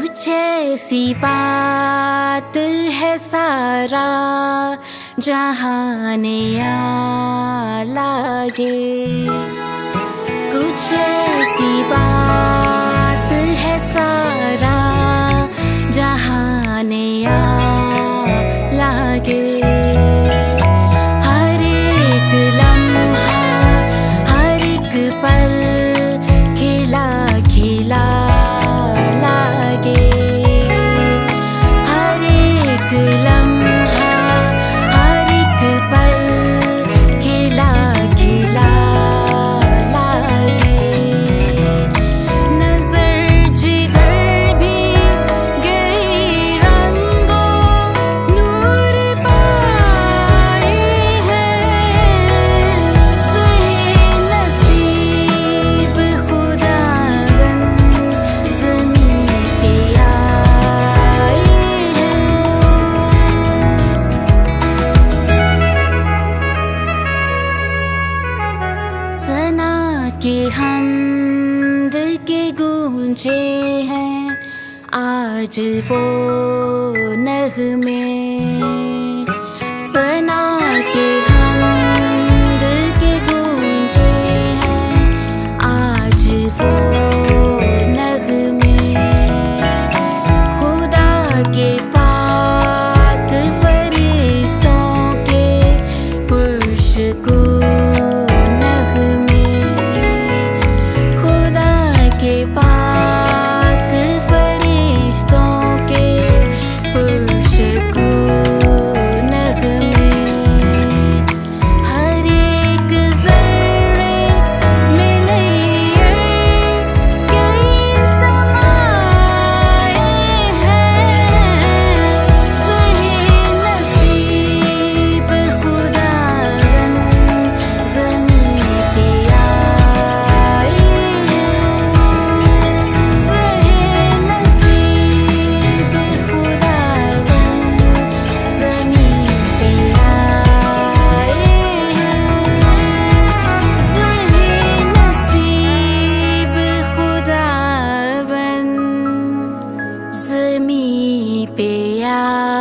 कुछ ऐसी बात है सारा जहां नया लागे। कुछ ऐसी बात है सारा जहां नया लागे। हर एक लम्हा हर एक पल खिला खिला लागे। हर एक लम्हा हर एक पल खिला खिला लागे। नजर जिधर भी गई रंगों नूर पाए हैं। सही नसीब खुदाबंद ज़मीं पे आए हैं। सना के हमद के गूंजे हैं आज वो नग़्मे। सना के हमद के गूंजे हैं आज वो नग़्मे। खुदा के पाक फरिश्तों के पुरशगू नग़्मे। खुदा के पाक फरिश्तों के पुरशगू नग़्मे। हर एक ज़र्रे में नैयर कई समाए हैं। सही नसीब खुदाबंद ज़मीं पे आए हैं। सही नसीब खुदाबंद ज़मीं पे आए हैं। सही नसीब खुदाबंद ज़मीं पे आए।